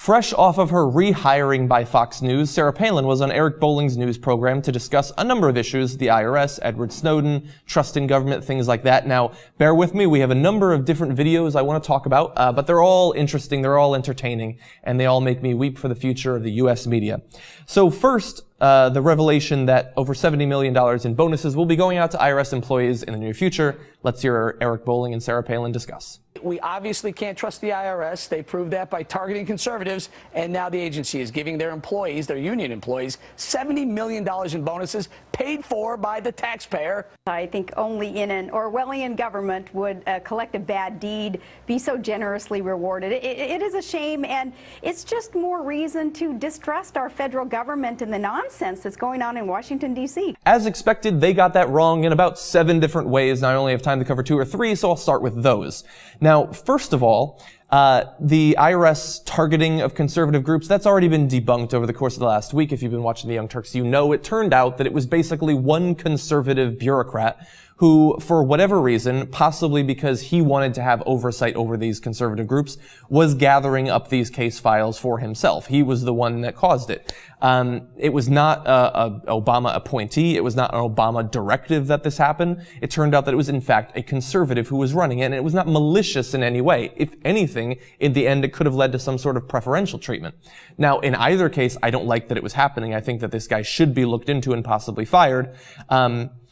Fresh off of her rehiring by Fox News, Sarah Palin was on Eric Bolling's news program to discuss a number of issues: the IRS, Edward Snowden, trust in government, things like that. Now, bear with me, we have a number of different videos I want to talk about, but they're all interesting, they're all entertaining, and they all make me weep for the future of the U.S. media. So first, the revelation that over $70 million in bonuses will be going out to IRS employees in the near future. Let's hear Eric Bolling and Sarah Palin discuss. We obviously can't trust the IRS. They proved that by targeting conservatives, and now the agency is giving their employees, their union employees, $70 million in bonuses paid for by the taxpayer. I think only in an Orwellian government would a collective bad deed be so generously rewarded. It is a shame, and it's just more reason to distrust our federal government and the nonsense that's going on in Washington, D.C. As expected, they got that wrong in about 7 different ways. Now, I only have time to cover 2 or 3, so I'll start with those. Now, first of all, the IRS targeting of conservative groups, that's already been debunked over the course of the last week. If you've been watching the Young Turks, you know it turned out that it was basically one conservative bureaucrat who, for whatever reason, possibly because he wanted to have oversight over these conservative groups, was gathering up these case files for himself. He was the one that caused it. It was not an Obama appointee. It was not an Obama directive that this happened. It turned out that it was, in fact, a conservative who was running it, and it was not malicious in any way. If anything, in the end, it could have led to some sort of preferential treatment. Now, in either case, I don't like that it was happening. I think that this guy should be looked into and possibly fired.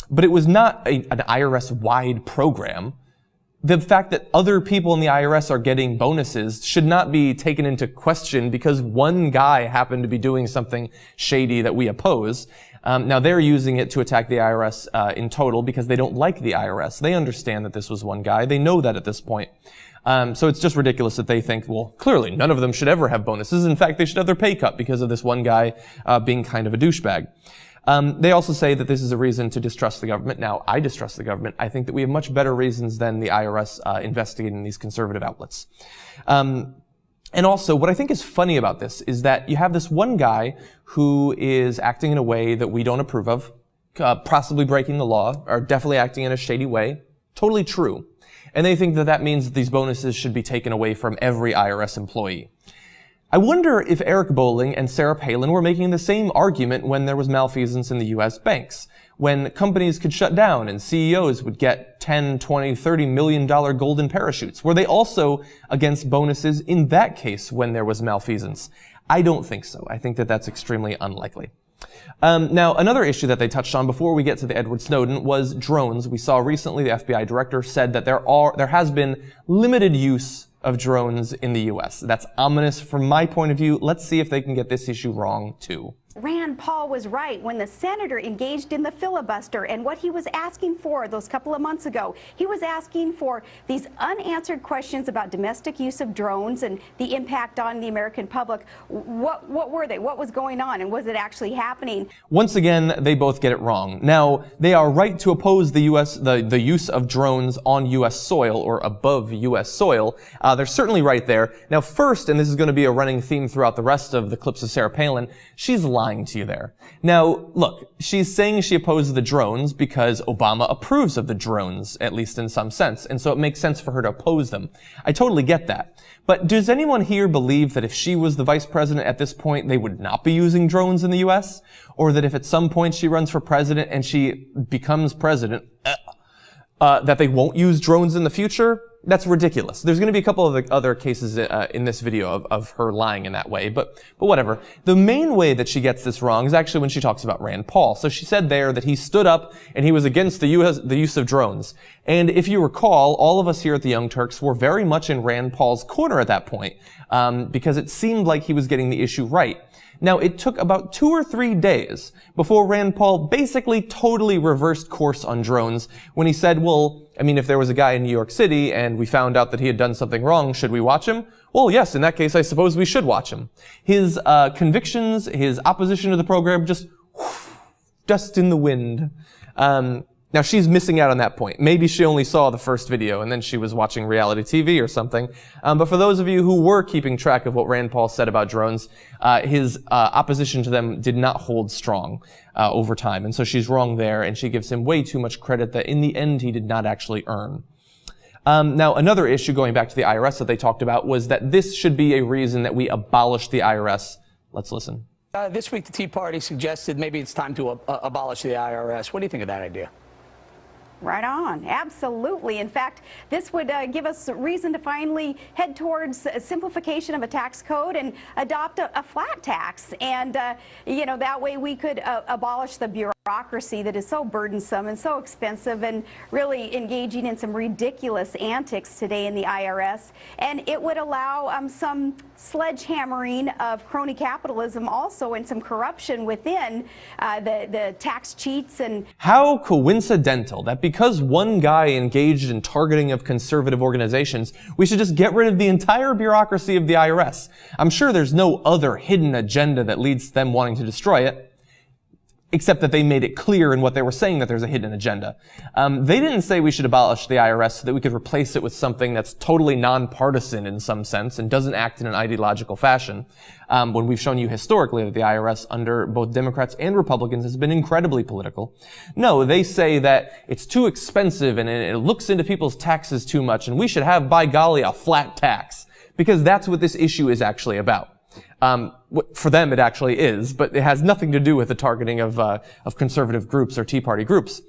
But it was not an IRS-wide program. The fact that other people in the IRS are getting bonuses should not be taken into question because one guy happened to be doing something shady that we oppose. Now, they're using it to attack the IRS in total because they don't like the IRS. They understand that this was one guy. They know that at this point. So it's just ridiculous that they think, well, clearly none of them should ever have bonuses. In fact, they should have their pay cut because of this one guy being kind of a douchebag. They also say that this is a reason to distrust the government. Now, I distrust the government. I think that we have much better reasons than the IRS investigating these conservative outlets. And also, what I think is funny about this is that you have this one guy who is acting in a way that we don't approve of, possibly breaking the law, or definitely acting in a shady way. Totally true. And they think that that means that these bonuses should be taken away from every IRS employee. I wonder if Eric Bolling and Sarah Palin were making the same argument when there was malfeasance in the U.S. banks, when companies could shut down and CEOs would get $10, $20, $30 million golden parachutes. Were they also against bonuses in that case when there was malfeasance? I don't think so. I think that that's extremely unlikely. Now, another issue that they touched on before we get to the Edward Snowden was drones. We saw recently the FBI director said that there has been limited use of drones in the U.S. That's ominous from my point of view. Let's see if they can get this issue wrong, too. Rand Paul was right when the senator engaged in the filibuster, and what he was asking for those couple of months ago, he was asking for these unanswered questions about domestic use of drones and the impact on the American public. What were they? What was going on, and was it actually happening? Once again, they both get it wrong. Now, they are right to oppose the use of drones on U.S. soil or above U.S. soil. They're certainly right there. Now, first, and this is going to be a running theme throughout the rest of the clips of Sarah Palin, she's lying to you there. Now, look, she's saying she opposes the drones because Obama approves of the drones, at least in some sense, and so it makes sense for her to oppose them. I totally get that. But does anyone here believe that if she was the vice president at this point, they would not be using drones in the U.S.? Or that if at some point she runs for president and she becomes president, that they won't use drones in the future? That's ridiculous. There's going to be a couple of the other cases in this video of her lying in that way, but whatever. The main way that she gets this wrong is actually when she talks about Rand Paul. So she said there that he stood up and he was against the use of drones. And if you recall, all of us here at the Young Turks were very much in Rand Paul's corner at that point, because it seemed like he was getting the issue right. Now, it took about 2 or 3 days before Rand Paul basically totally reversed course on drones when he said, well, I mean, if there was a guy in New York City and we found out that he had done something wrong, should we watch him? Well, yes, in that case, I suppose we should watch him. His convictions, his opposition to the program, just in the wind. Now, she's missing out on that point. Maybe she only saw the first video and then she was watching reality TV or something. But for those of you who were keeping track of what Rand Paul said about drones, his opposition to them did not hold strong over time. And so she's wrong there, and she gives him way too much credit that in the end he did not actually earn. Now, another issue going back to the IRS that they talked about was that this should be a reason that we abolish the IRS. Let's listen. This week, the Tea Party suggested maybe it's time to abolish the IRS. What do you think of that idea? Right on. Absolutely. In fact, this would give us reason to finally head towards a simplification of a tax code and adopt a flat tax. And, you know, that way we could abolish the bureaucracy that is so burdensome and so expensive and really engaging in some ridiculous antics today in the IRS. And it would allow some sledgehammering of crony capitalism also and some corruption within the tax cheats. And how coincidental that because one guy engaged in targeting of conservative organizations, we should just get rid of the entire bureaucracy of the IRS. I'm sure there's no other hidden agenda that leads to them wanting to destroy it, except that they made it clear in what they were saying that there's a hidden agenda. They didn't say we should abolish the IRS so that we could replace it with something that's totally nonpartisan in some sense and doesn't act in an ideological fashion, when we've shown you historically that the IRS under both Democrats and Republicans has been incredibly political. No, they say that it's too expensive and it looks into people's taxes too much and we should have, by golly, a flat tax, because that's what this issue is actually about. For them, it actually is, but it has nothing to do with the targeting of conservative groups or Tea Party groups.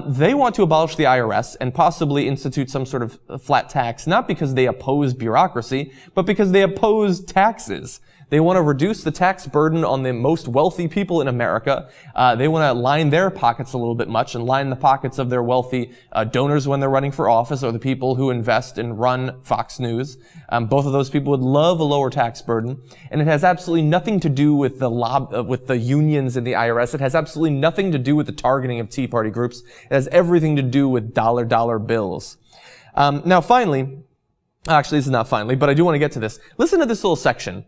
They want to abolish the IRS and possibly institute some sort of flat tax, not because they oppose bureaucracy, but because they oppose taxes. They want to reduce the tax burden on the most wealthy people in America. They want to line their pockets a little bit much and line the pockets of their wealthy donors when they're running for office or the people who invest and run Fox News. Both of those people would love a lower tax burden. And it has absolutely nothing to do with the unions in the IRS. It has absolutely nothing to do with the targeting of Tea Party groups. It has everything to do with dollar bills. Now, finally, actually, this is not finally, but I do want to get to this. Listen to this little section.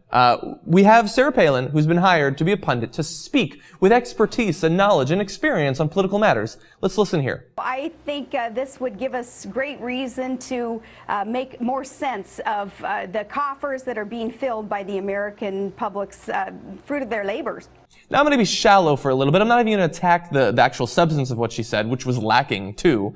We have Sarah Palin, who's been hired to be a pundit to speak with expertise and knowledge and experience on political matters. Let's listen here. I think this would give us great reason to make more sense of the coffers that are being filled by the American public's fruit of their labors. Now I'm going to be shallow for a little bit. I'm not even going to attack the actual substance of what she said, which was lacking too.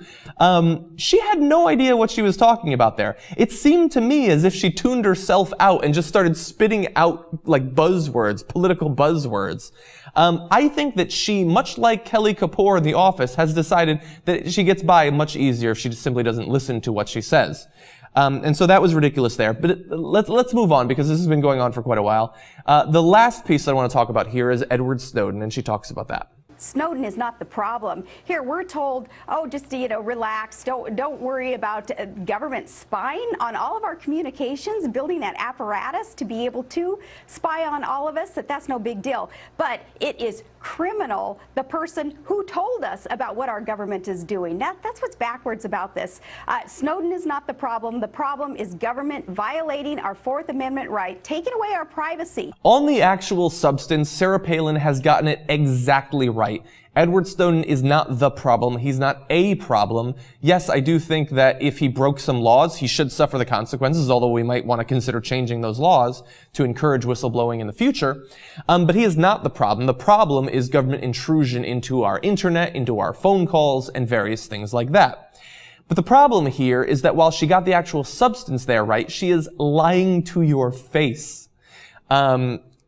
She had no idea what she was talking about there. It seemed to me as if she tuned herself out and just started spitting out like buzzwords, political buzzwords. I think that she, much like Kelly Kapoor in The Office, has decided that she gets by much easier if she just simply doesn't listen to what she says. And so that was ridiculous there. But let's move on because this has been going on for quite a while. The last piece I want to talk about here is Edward Snowden, and she talks about that. Snowden is not the problem. Here, we're told, oh, just, relax. Don't worry about government spying on all of our communications, building that apparatus to be able to spy on all of us, that's no big deal. But it is criminal, the person who told us about what our government is doing. That's what's backwards about this. Snowden is not the problem. The problem is government violating our Fourth Amendment right, taking away our privacy. On the actual substance, Sarah Palin has gotten it exactly right. Edward Snowden is not the problem. He's not a problem. Yes, I do think that if he broke some laws, he should suffer the consequences, although we might want to consider changing those laws to encourage whistleblowing in the future. But he is not the problem. The problem is government intrusion into our internet, into our phone calls, and various things like that. But the problem here is that while she got the actual substance there right, she is lying to your face.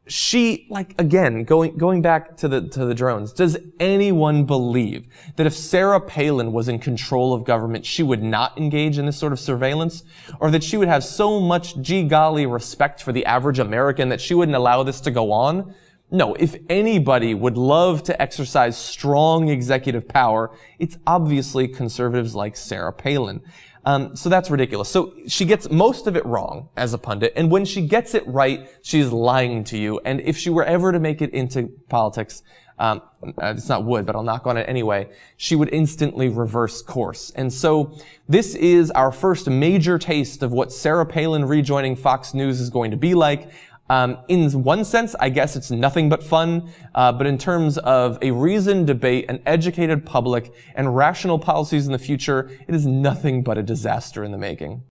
She, again, going back to the drones, does anyone believe that if Sarah Palin was in control of government, she would not engage in this sort of surveillance? Or that she would have so much, gee golly, respect for the average American that she wouldn't allow this to go on? No, if anybody would love to exercise strong executive power, it's obviously conservatives like Sarah Palin. So that's ridiculous. So she gets most of it wrong as a pundit, and when she gets it right, she's lying to you. And if she were ever to make it into politics, it's not would, but I'll knock on it anyway, she would instantly reverse course. And so this is our first major taste of what Sarah Palin rejoining Fox News is going to be like. In one sense, I guess it's nothing but fun, but in terms of a reasoned debate, an educated public, and rational policies in the future, it is nothing but a disaster in the making.